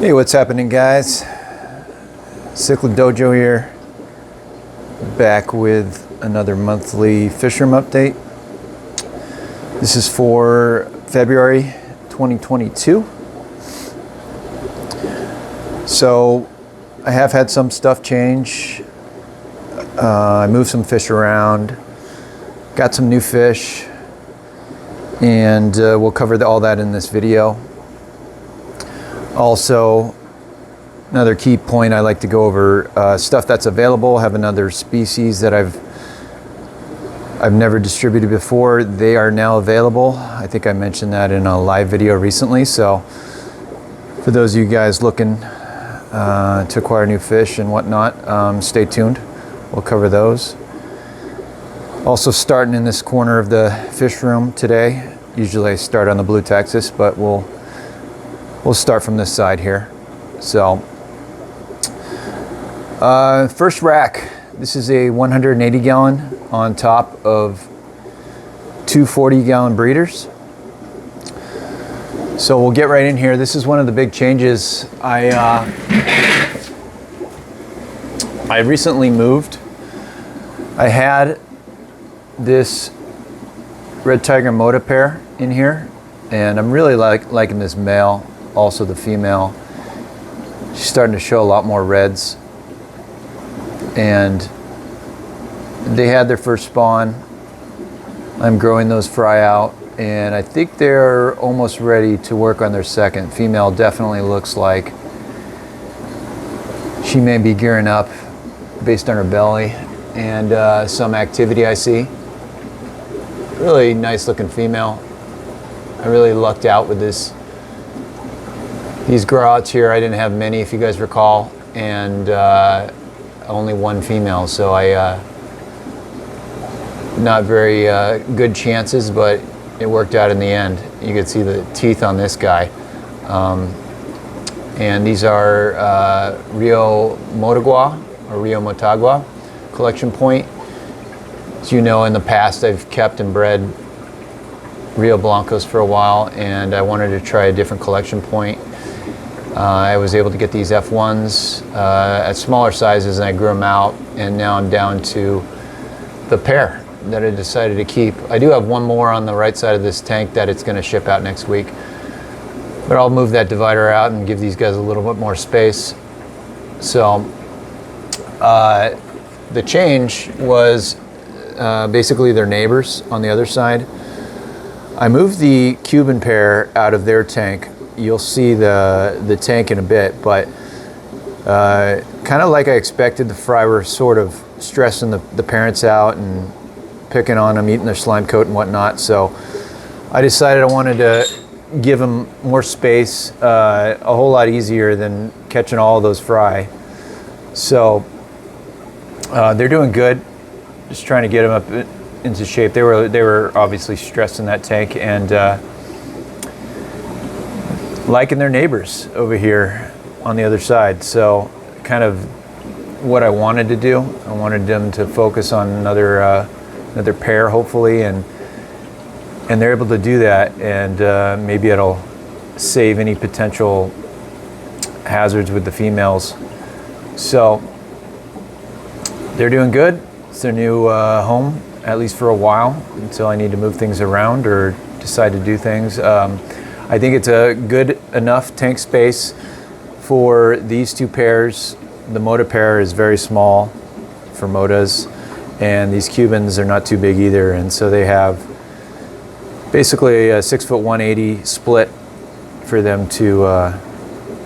Hey, what's happening, guys? Cichlid Dojo here, back with another monthly Fishroom update. This is for February 2022. So I have had some stuff change. I moved some fish around, got some new fish, and we'll cover all that in this video. Also, another key point I like to go over, stuff that's available. Have another species that I've never distributed before. They are now available. I think I mentioned that in a live video recently. So for those of you guys looking to acquire new fish and whatnot, stay tuned. We'll cover those. Also starting in this corner of the fish room today. Usually I start on the blue Texas, but we'll start from this side here. So, first rack. This is a 180 gallon on top of two 40-gallon breeders. So we'll get right in here. This is one of the big changes. I recently moved. I had this red tiger mota pair in here, and I'm really liking this male. Also the female, she's starting to show a lot more reds, and they had their first spawn. I'm growing those fry out, and I think they're almost ready to work on their second. Female definitely looks like she may be gearing up based on her belly and some activity I see. Really nice looking female. I really lucked out with these grow outs here. I didn't have many, if you guys recall, and only one female, so I not very good chances, but it worked out in the end. You can see the teeth on this guy, and these are Rio Motagua or Rio Motagua collection point. As you know, in the past I've kept and bred Rio Blancos for a while, and I wanted to try a different collection point. I was able to get these F1s at smaller sizes, and I grew them out, and now I'm down to the pair that I decided to keep. I do have one more on the right side of this tank that it's going to ship out next week, but I'll move that divider out and give these guys a little bit more space. So the change was basically their neighbors on the other side. I moved the Cuban pair out of their tank. You'll see the tank in a bit, but kind of like I expected, the fry were sort of stressing the parents out and picking on them, eating their slime coat and whatnot. So I decided I wanted to give them more space, a whole lot easier than catching all of those fry. So they're doing good. Just trying to get them up into shape. They were obviously stressed in that tank, and liking their neighbors over here on the other side. So kind of what I wanted to do. I wanted them to focus on another pair, hopefully, and they're able to do that, and maybe it'll save any potential hazards with the females. So they're doing good. It's their new home, at least for a while, until I need to move things around or decide to do things. I think it's a good enough tank space for these two pairs. The mota pair is very small for motas, and these Cubans are not too big either, and so they have basically a 6 foot 180 split for them to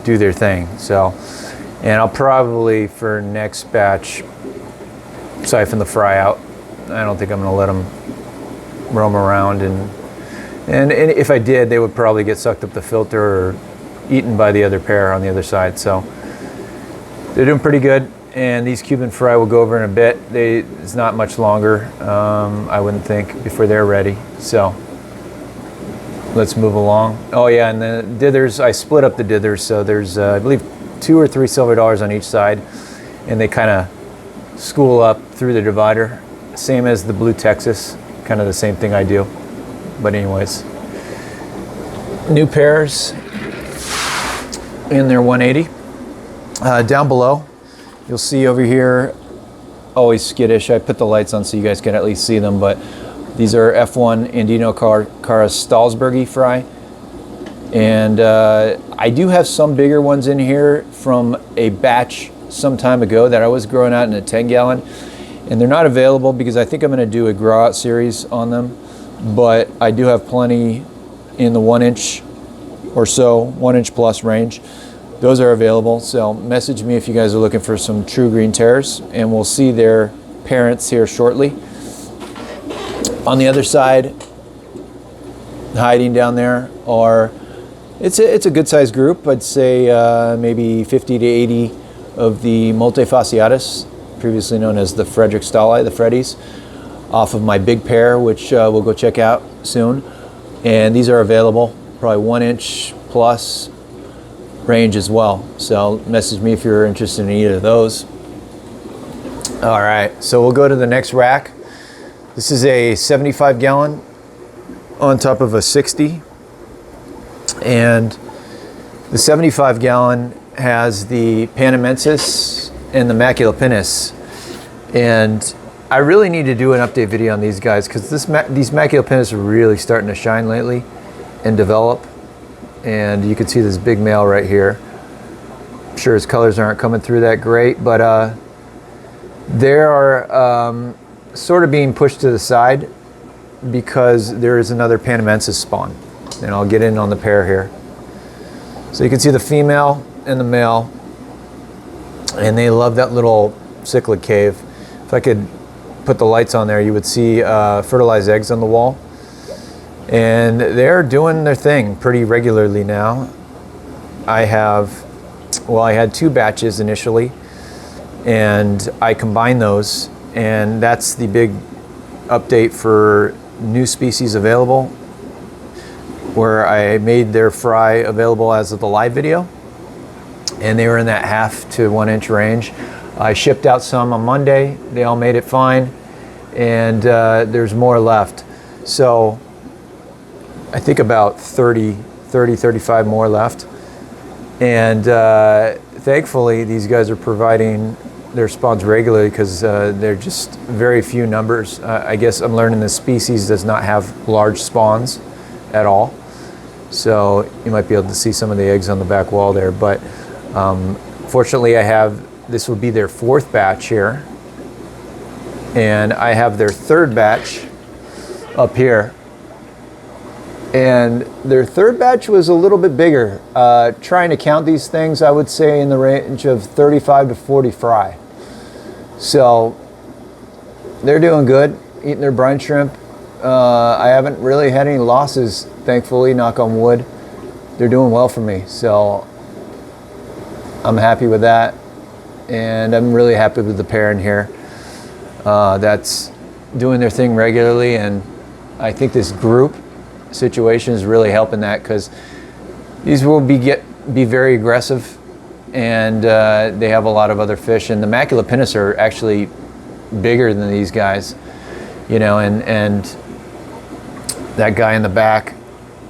do their thing. So, and I'll probably for next batch siphon the fry out. I don't think I'm going to let them roam around, and if I did, they would probably get sucked up the filter or eaten by the other pair on the other side. So they're doing pretty good, and these Cuban fry will go over in a bit. It's not much longer, I wouldn't think, before they're ready. So let's move along. Oh yeah, and the dithers, I split up the dithers, so there's I believe 2 or 3 silver dollars on each side, and they kind of school up through the divider, same as the blue Texas, kind of the same thing I do. But anyways, new pairs. in their 180. Down below, you'll see over here, always skittish. I put the lights on so you guys can at least see them, but these are F1 Andino Cara Stahlsbergi fry. And I do have some bigger ones in here from a batch some time ago that I was growing out in a 10-gallon. And they're not available because I think I'm going to do a grow out series on them. But I do have plenty in the 1 inch or so, 1 inch plus range. Those are available. So message me if you guys are looking for some true green terrors, and we'll see their parents here shortly. On the other side, hiding down there are, it's a good sized group. I'd say maybe 50 to 80 of the Multifaceted, previously known as the Frederick Stahlsbergi, the Freddies, off of my big pair, which we'll go check out soon. And these are available, probably 1 inch plus range as well. So message me if you're interested in either of those. All right, so we'll go to the next rack. This is a 75 gallon on top of a 60. And the 75 gallon has the Panamensis and the maculapinnis. And I really need to do an update video on these guys because these maculapinnis are really starting to shine lately and develop. And you can see this big male right here. I'm sure his colors aren't coming through that great, but they are sort of being pushed to the side because there is another Panamensis spawn. And I'll get in on the pair here. So you can see the female and the male, and they love that little cichlid cave. If I could put the lights on there, you would see fertilized eggs on the wall. And they're doing their thing pretty regularly now. I had 2 batches initially, and I combined those, and that's the big update for new species available, where I made their fry available as of the live video, and they were in that 1/2 to 1 inch range. I shipped out some on Monday. They all made it fine, and there's more left. So I think about 35 more left. And thankfully, these guys are providing their spawns regularly because they're just very few numbers. I guess I'm learning this species does not have large spawns at all. So you might be able to see some of the eggs on the back wall there. But fortunately, this would be their 4th batch here. And I have their 3rd batch up here. And their 3rd batch was a little bit bigger. Trying to count these things, I would say in the range of 35 to 40 fry. So they're doing good, eating their brine shrimp. I haven't really had any losses, thankfully, knock on wood. They're doing well for me, so I'm happy with that. And I'm really happy with the pair in here that's doing their thing regularly. And I think this group situation is really helping that because these will be very aggressive, and they have a lot of other fish. And the maculapinnis are actually bigger than these guys, you know. And that guy in the back,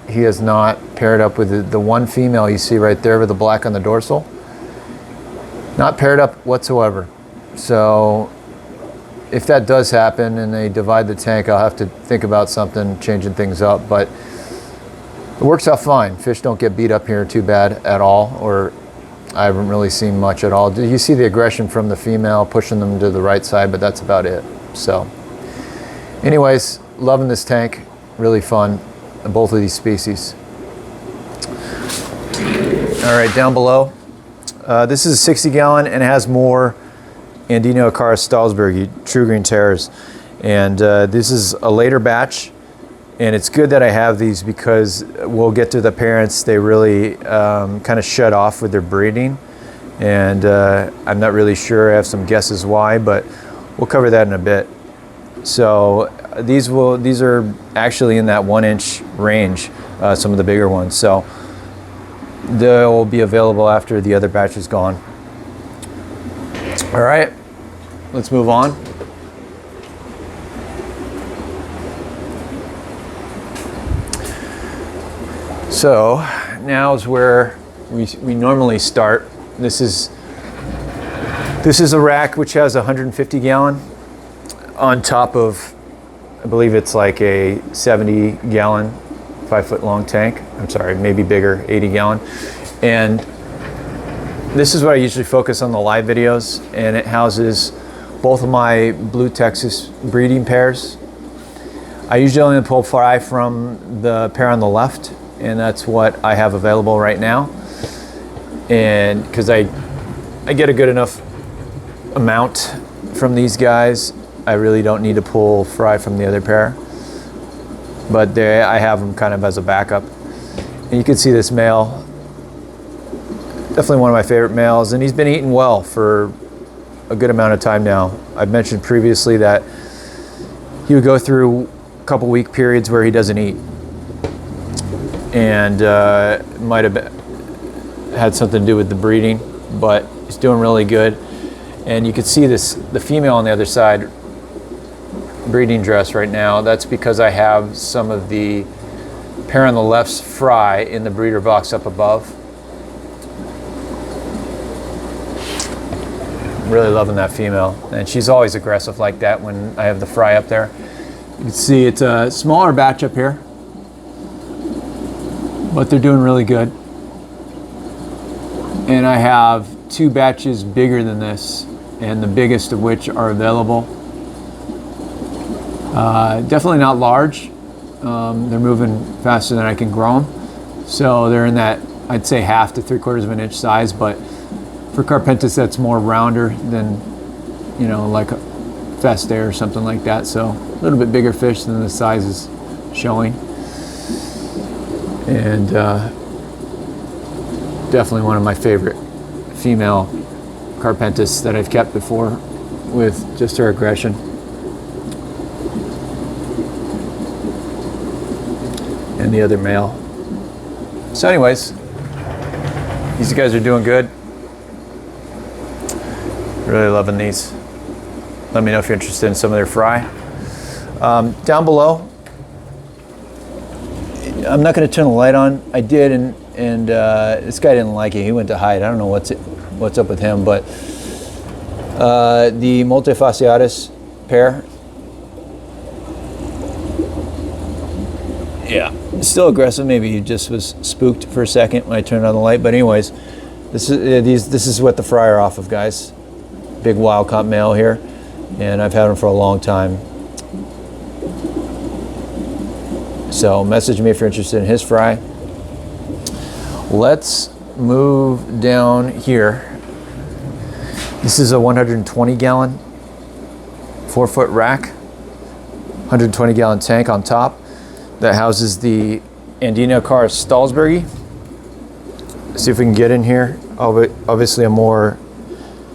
he is not paired up with the one female you see right there with the black on the dorsal. Not paired up whatsoever. So if that does happen and they divide the tank, I'll have to think about something, changing things up. But it works out fine. Fish don't get beat up here too bad at all, or I haven't really seen much at all. You see the aggression from the female pushing them to the right side, but that's about it. So anyways, loving this tank. Really fun, both of these species. All right, down below. This is a 60 gallon and it has more Andino Cara Stahlsbergi True Green Terrors. And this is a later batch. And it's good that I have these because we'll get to the parents. They really kind of shut off with their breeding. And I'm not really sure. I have some guesses why, but we'll cover that in a bit. So these are actually in that 1 inch range, some of the bigger ones. So they'll be available after the other batch is gone. All right, let's move on. So now is where we normally start. This is a rack which has a 150 gallon on top of, I believe it's like a 70 gallon, 5 foot long tank. I'm sorry, maybe bigger, 80 gallon. And this is what I usually focus on the live videos, and it houses both of my blue Texas breeding pairs. I usually only pull fry from the pair on the left, and that's what I have available right now. And because I get a good enough amount from these guys, I really don't need to pull fry from the other pair. But I have them kind of as a backup. And you can see this male, definitely one of my favorite males, and he's been eating well for a good amount of time now. I've mentioned previously that he would go through a couple week periods where he doesn't eat, and might have had something to do with the breeding, but he's doing really good. And you can see the female on the other side breeding dress right now. That's because I have some of the pair on the left's fry in the breeder box up above. Really loving that female, and she's always aggressive like that when I have the fry up there. You can see it's a smaller batch up here, but they're doing really good. And I have 2 batches bigger than this, and the biggest of which are available. Definitely not large. They're moving faster than I can grow them. So they're in that, I'd say, 1/2 to 3/4 of an inch size, but for Carpentis that's more rounder than, you know, like a Festae or something like that. So a little bit bigger fish than the size is showing. And definitely one of my favorite female Carpentis that I've kept before, with just her aggression. And the other male. So anyways, these guys are doing good. Really loving these. Let me know if you're interested in some of their fry. Down below, I'm not going to turn the light on. I did, and this guy didn't like it. He went to hide. I don't know what's up with him, but the Multifaceted pair, yeah, still aggressive. Maybe he just was spooked for a second when I turned on the light. But anyways, this is what the fry are off of, guys. Big wild caught male here, and I've had him for a long time. So message me if you're interested in his fry. Let's move down here. This is a 120 gallon, 4-foot rack, 120 gallon tank on top that houses the Andino car Stahlsbergi. See if we can get in here. Obviously a more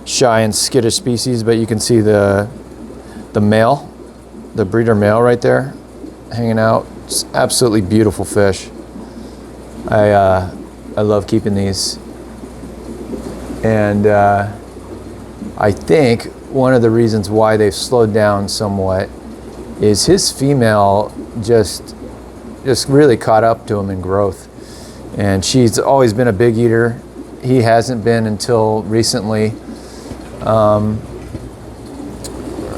shy and skittish species, but you can see the male, the breeder male right there hanging out. It's absolutely beautiful fish. I love keeping these. And I think one of the reasons why they've slowed down somewhat is his female just really caught up to him in growth. And she's always been a big eater. He hasn't been until recently.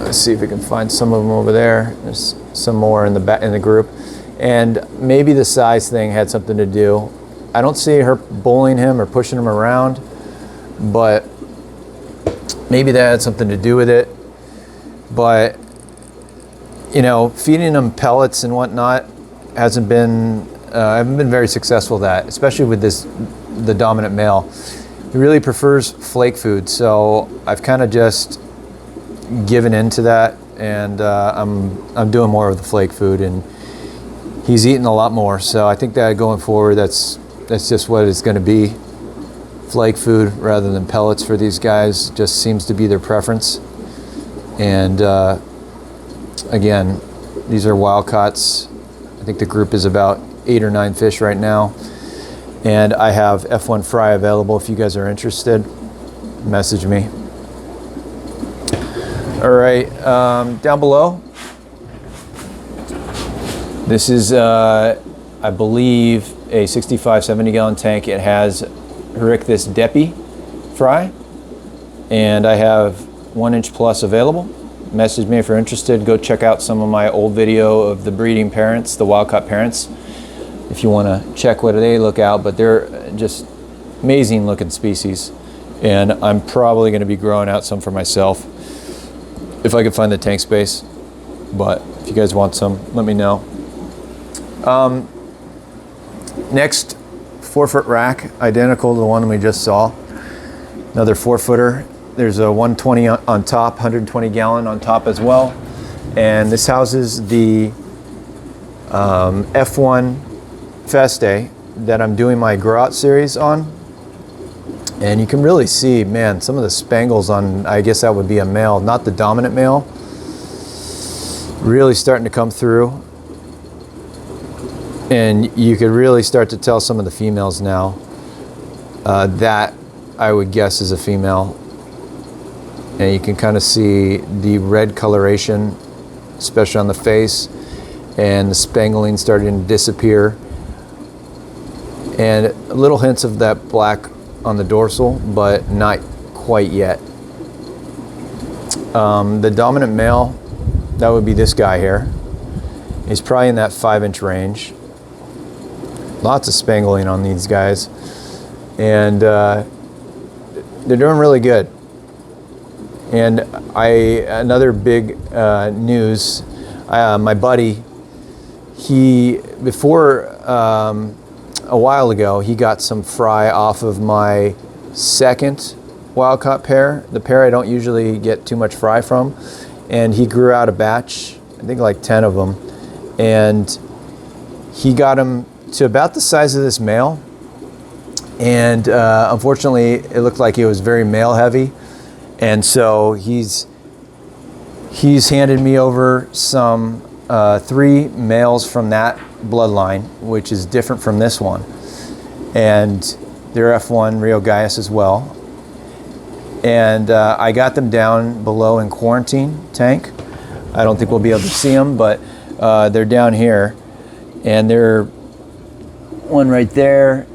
Let's see if we can find some of them over there. There's some more in the group. And maybe the size thing had something to do. I don't see her bullying him or pushing him around, but maybe that had something to do with it. But, you know, feeding him pellets and whatnot hasn't been, I haven't been very successful at that, especially with the dominant male. He really prefers flake food, so I've kind of just given into that, and I'm doing more of the flake food, and he's eating a lot more. So I think that going forward, that's just what it's going to be. Flake food rather than pellets for these guys just seems to be their preference. And again, these are wild caughts. I think the group is about 8 or 9 fish right now. And I have F1 fry available if you guys are interested. Message me. All right, down below, this is, I believe, a 65, 70 gallon tank. It has Hericthus depi fry, and I have 1 inch plus available. Message me if you're interested. Go check out some of my old video of the breeding parents, the wild-caught parents, if you want to check what they look out. But they're just amazing looking species, and I'm probably going to be growing out some for myself if I can find the tank space. But if you guys want some, let me know. Next, 4-foot rack, identical to the one we just saw. Another 4-footer. There's a 120 on top, 120 gallon on top as well. And this houses the F1 Festae that I'm doing my grow out series on. And you can really see, man, some of the spangles on, I guess that would be a male, not the dominant male, really starting to come through. And you could really start to tell some of the females now. That I would guess is a female. And you can kind of see the red coloration, especially on the face, and the spangling starting to disappear. And little hints of that black on the dorsal, but not quite yet. The dominant male, that would be this guy here. He's probably in that 5-inch range. Lots of spangling on these guys, and they're doing really good. And another big news, my buddy, before a while ago, he got some fry off of my second wild-caught pair, the pair I don't usually get too much fry from, and he grew out a batch, I think like 10 of them, and he got them to about the size of this male, and unfortunately it looked like it was very male heavy, and so he's handed me over some 3 males from that bloodline, which is different from this one, and they're F1 Rio Gaius as well. And I got them down below in quarantine tank. I don't think we'll be able to see them, but they're down here, and they're one right there.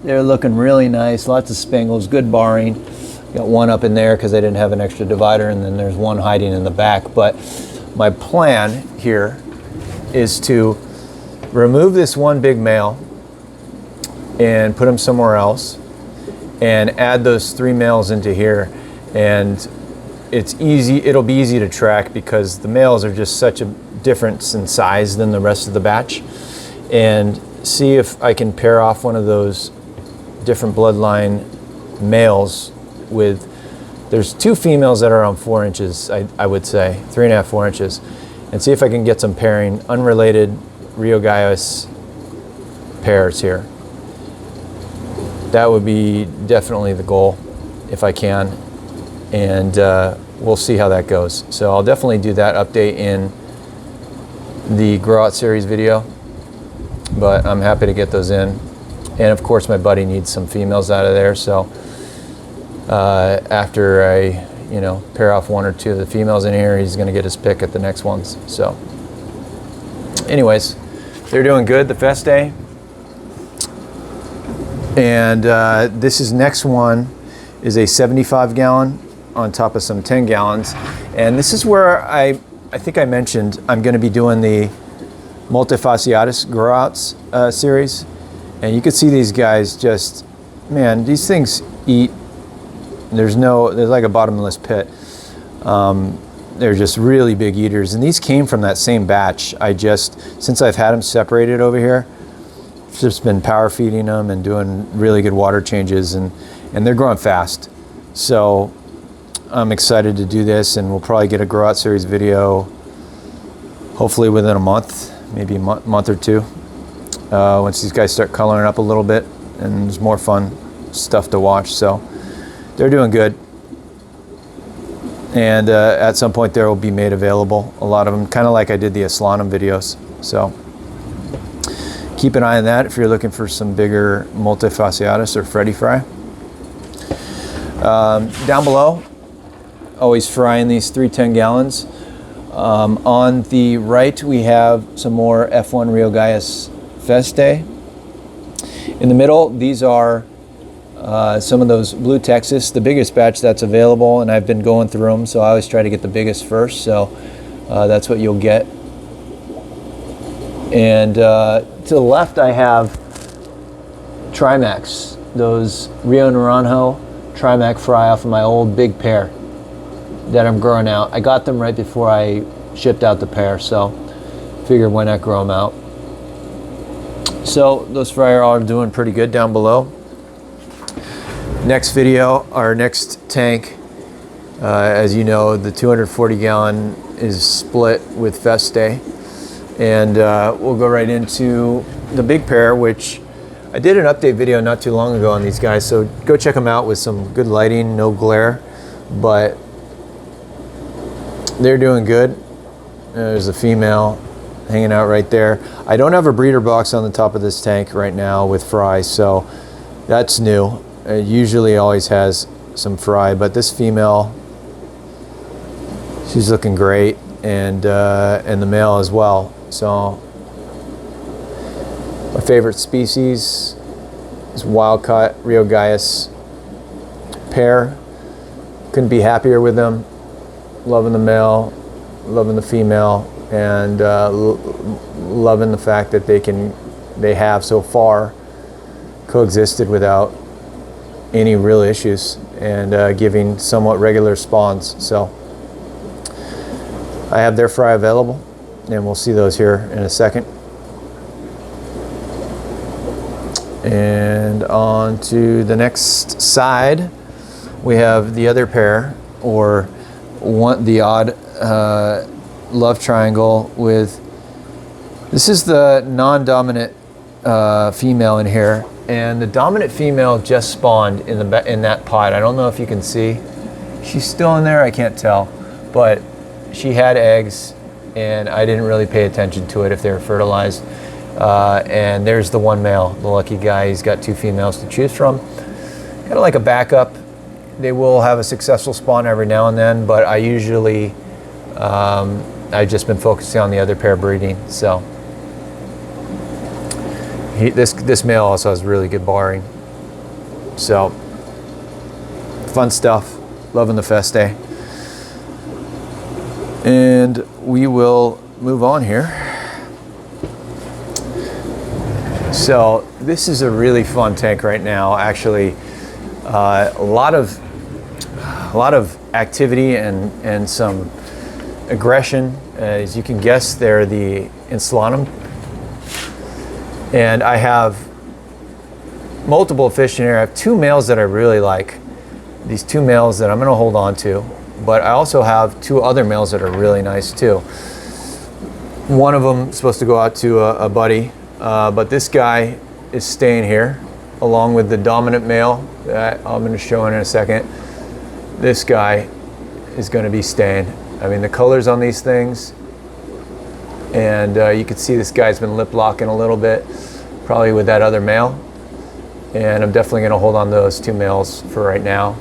They're looking really nice, lots of spangles, good barring. Got one up in there because I didn't have an extra divider, and then there's one hiding in the back. But my plan here is to remove this one big male and put him somewhere else, and add those 3 males into here. And it's easy, it'll be easy to track because the males are just such a difference in size than the rest of the batch. And see if I can pair off one of those different bloodline males with, there's 2 females that are around 4 inches, I would say, 3.5, 4 inches, and see if I can get some pairing, unrelated Rio Gaius pairs here. That would be definitely the goal if I can, and we'll see how that goes. So I'll definitely do that update in the grow out series video, but I'm happy to get those in. And of course my buddy needs some females out of there, so after I pair off 1 or 2 of the females in here, he's going to get his pick at the next ones. So anyways, they're doing good, the Festae. And this next one is a 75 gallon on top of some 10 gallons. And this is where I think I mentioned I'm going to be doing the Multifaceted grow outs series. And you can see these guys just, man, these things eat. There's like a bottomless pit. They're just really big eaters. And these came from that same batch. Since I've had them separated over here, just been power feeding them and doing really good water changes, and they're growing fast. So I'm excited to do this, and we'll probably get a grow out series video hopefully within a month, maybe a month or 2, once these guys start coloring up a little bit and there's more fun stuff to watch. So they're doing good, and at some point there will be made available, a lot of them, kind of like I did the Insolatum videos. So keep an eye on that if you're looking for some bigger Multifaceted or Freddy fry. Down below, always frying these 3 10 gallons. On the right, we have some more F1 Rio Gaius Festae. In the middle, these are some of those blue Texas, the biggest batch that's available, and I've been going through them, so I always try to get the biggest first, so that's what you'll get. And to the left I have Trimacs, those Rio Naranjo Trimac fry off of my old big pair that I'm growing out. I got them right before I shipped out the pair, so figured why not grow them out. So those fry are all doing pretty good down below. Next video, our next tank, as you know, the 240 gallon is split with Festae, and we'll go right into the big pair, which I did an update video not too long ago on these guys, so go check them out with some good lighting, no glare, but they're doing good. There's a female hanging out right there. I don't have a breeder box on the top of this tank right now with fry, so that's new. It usually always has some fry, but this female, she's looking great, and the male as well. So my favorite species is wild caught Rio Gaius pair. Couldn't be happier with them. Loving the male, loving the female, and loving the fact that they have so far coexisted without any real issues, and giving somewhat regular spawns. So I have their fry available, and we'll see those here in a second. And on to the next side, we have the other pair, or the odd love triangle with, this is the non-dominant female in here, and the dominant female just spawned in that pot. I don't know if you can see. She's still in there, I can't tell, but she had eggs, and I didn't really pay attention to it if they were fertilized. And there's the one male, the lucky guy. He's got two females to choose from. Kind of like a backup. They will have a successful spawn every now and then, but I usually, I've just been focusing on the other pair breeding. So this male also has really good barring. So fun stuff. Loving the Festae. And we will move on here. So this is a really fun tank right now. Actually, a lot of activity and some aggression. As you can guess, they're the Insolatum, and I have multiple fish in here. I have two males that I really like. These two males that I'm going to hold on to, but I also have two other males that are really nice too. One of them is supposed to go out to a buddy. But this guy is staying here along with the dominant male that I'm going to show in a second. This guy is going to be staying. I mean, the colors on these things, and you can see this guy's been lip locking a little bit, probably with that other male, and I'm definitely going to hold on to those two males for right now.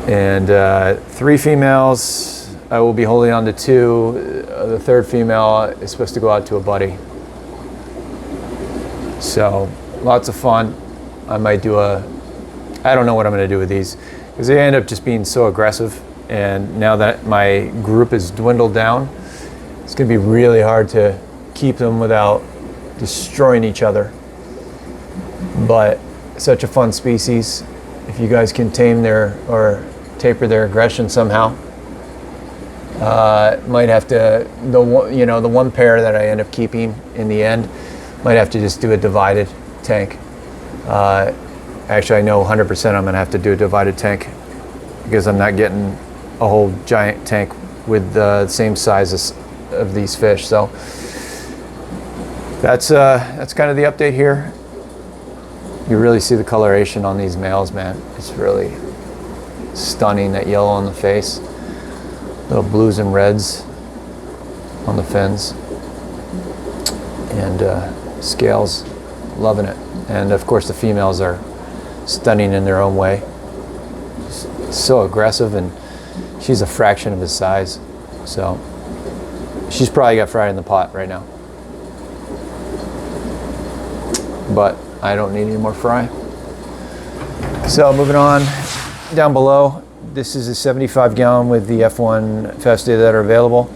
And three females. I will be holding on to two. The third female is supposed to go out to a buddy. So lots of fun. I might do I don't know what I'm going to do with these, because they end up just being so aggressive. And now that my group has dwindled down, it's going to be really hard to keep them without destroying each other. But such a fun species. If you guys can tame or taper their aggression somehow. Might have to, the one pair that I end up keeping in the end, might have to just do a divided tank. Actually, I know 100% I'm going to have to do a divided tank, because I'm not getting a whole giant tank with the same size of these fish. So that's kind of the update here. You really see the coloration on these males, man. It's really stunning, that yellow on the face. Little blues and reds on the fins, and scales, loving it. And of course the females are stunning in their own way. So aggressive, and she's a fraction of his size, so she's probably got fried in the pot right now. but I don't need any more fry. So moving on down below, this is a 75 gallon with the F1 Festae that are available.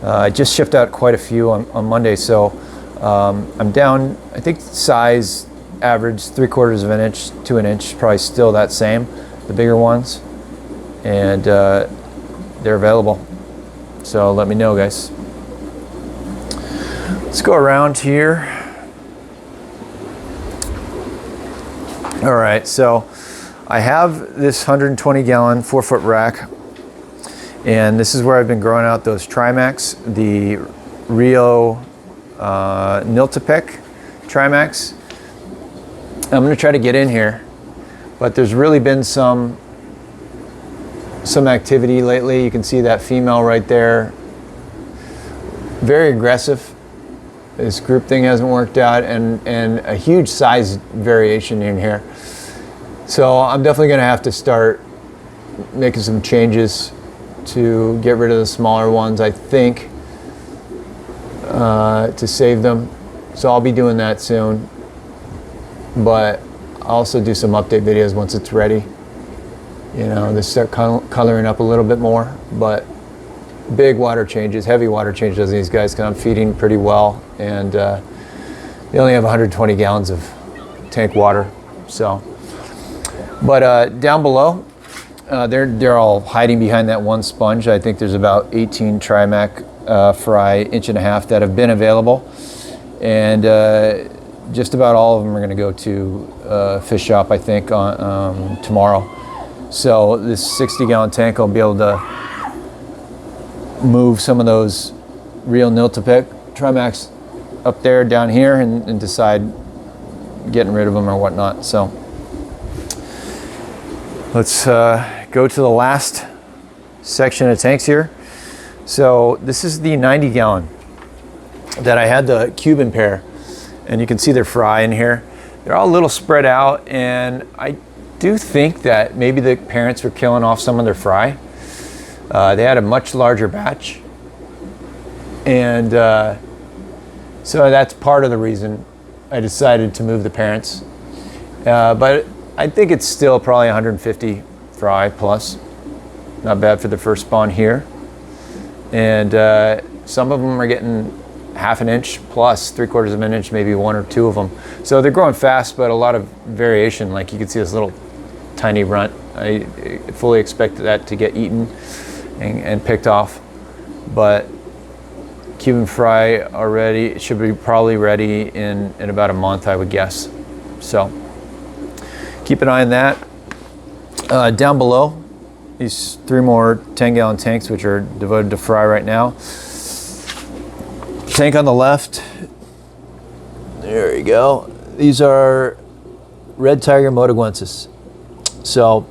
I just shipped out quite a few on Monday, so I'm down, I think size average 3/4 of an inch to an inch, probably still that same, the bigger ones, and they're available. So let me know, guys. Let's go around here. All right, so I have this 120 gallon 4-foot rack, and this is where I've been growing out those Trimacs, the Rio Niltipec Trimacs. I'm going to try to get in here, but there's really been some activity lately. You can see that female right there, very aggressive. This group thing hasn't worked out, and a huge size variation in here. So I'm definitely going to have to start making some changes to get rid of the smaller ones, I think, to save them. So I'll be doing that soon, but I'll also do some update videos once it's ready. You know, they start coloring up a little bit more, but big water changes, heavy water changes on these guys, because I'm feeding pretty well, and they only have 120 gallons of tank water. So, but down below, they're all hiding behind that one sponge. I think there's about 18 Trimac fry 1.5 inch that have been available, and just about all of them are going to go to fish shop, I think, on tomorrow. So this 60 gallon tank will be able to move some of those real Niltipec Trimacs up there, down here, and decide getting rid of them or whatnot. So let's go to the last section of tanks here. So this is the 90 gallon that I had the Cuban pair, and you can see their fry in here. They're all a little spread out, and I do think that maybe the parents were killing off some of their fry. They had a much larger batch, and so that's part of the reason I decided to move the parents. But I think it's still probably 150 fry plus. Not bad for the first spawn here. And some of them are getting 1/2 inch plus 3/4 of an inch, maybe 1 or 2 of them. So they're growing fast, but a lot of variation. Like you can see this little tiny runt. I fully expected that to get eaten and picked off, but Cuban fry already, it should be probably ready in about a month, I would guess. So keep an eye on that. Down below, these 3 more 10 gallon tanks, which are devoted to fry right now. Tank on the left, there you go. These are red tiger motaguensis. So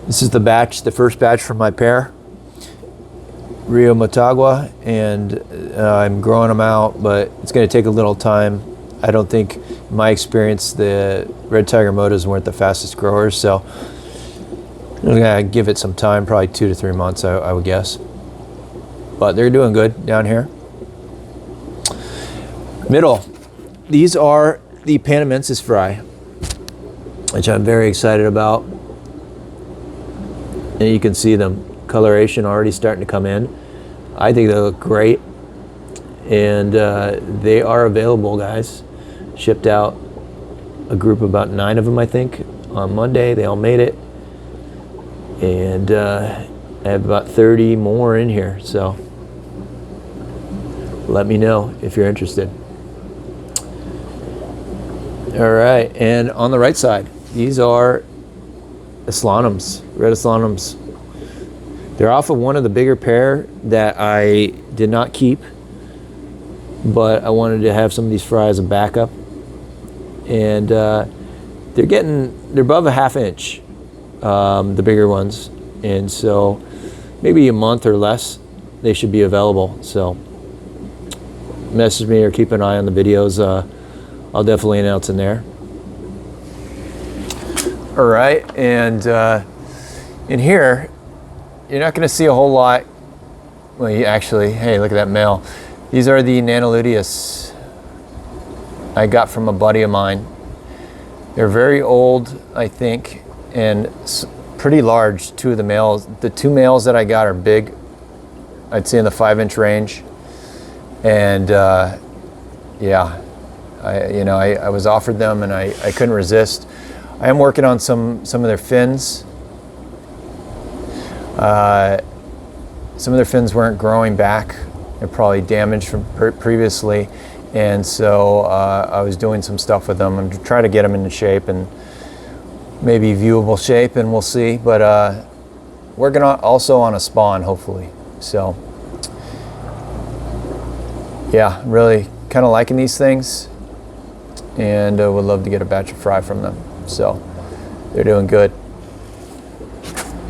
this is the batch, the first batch from my pair, Rio Motagua, and I'm growing them out, but it's going to take a little time. I don't think, in my experience, the red tiger motas weren't the fastest growers, so I'm going to give it some time, probably 2 to 3 months, I would guess. But they're doing good down here. Middle, these are the Panamensis fry, which I'm very excited about. And you can see them, coloration already starting to come in. I think they look great, and they are available, guys. Shipped out a group of about 9 of them, I think, on Monday. They all made it, and I have about 30 more in here, so let me know if you're interested. All right, and on the right side, these are Insolatum, red Insolatum. They're off of one of the bigger pair that I did not keep, but I wanted to have some of these fry as a backup. And they're above a 1/2 inch, the bigger ones. And so maybe a month or less, they should be available. So message me or keep an eye on the videos. I'll definitely announce in there. All right, and in here, you're not going to see a whole lot. Well, you actually, hey, look at that male. These are the Nanoluteus I got from a buddy of mine. They're very old, I think, and pretty large. Two of the males. The two males that I got are big. I'd say in the 5-inch range. And yeah, I was offered them and I couldn't resist. I am working on some of their fins. Some of their fins weren't growing back. They're probably damaged from previously. And so I was doing some stuff with them. I'm trying to get them into shape and maybe viewable shape, and we'll see. But working on also on a spawn, hopefully. So yeah, really kind of liking these things, and would love to get a batch of fry from them. So they're doing good.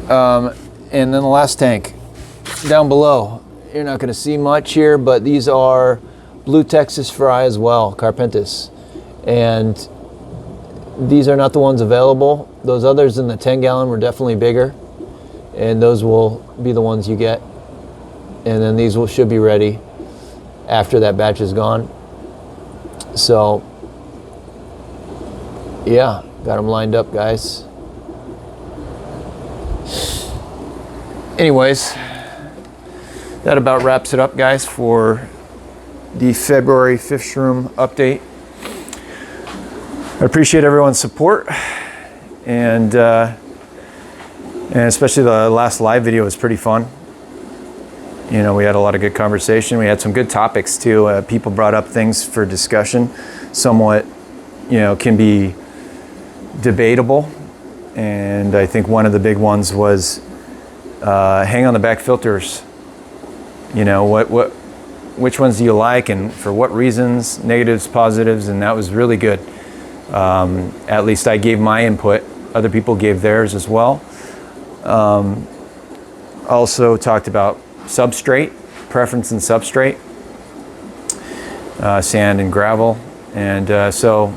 And then the last tank down below, you're not going to see much here, but these are blue Texas fry as well, Carpentis. And these are not the ones available. Those others in the 10-gallon were definitely bigger, and those will be the ones you get. And then these should be ready after that batch is gone. So yeah, got them lined up, guys. Anyways, that about wraps it up, guys, for the February Fishroom update. I appreciate everyone's support, and especially the last live video was pretty fun. You know, we had a lot of good conversation. We had some good topics too. People brought up things for discussion, somewhat, you know, can be debatable. And I think one of the big ones was hang on the back filters. You know, which ones do you like and for what reasons, negatives, positives, and that was really good. At least I gave my input. Other people gave theirs as well. Also talked about substrate, preference in substrate, sand and gravel. And so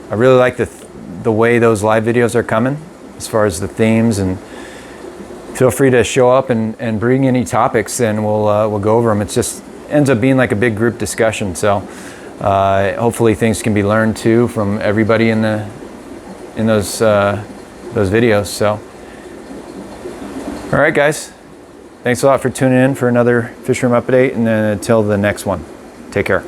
I really like the way those live videos are coming as far as the themes, and feel free to show up and bring any topics, and we'll go over them. It just ends up being like a big group discussion. So hopefully things can be learned too from everybody in those videos. So all right, guys, thanks a lot for tuning in for another Fishroom update, and then until the next one, take care.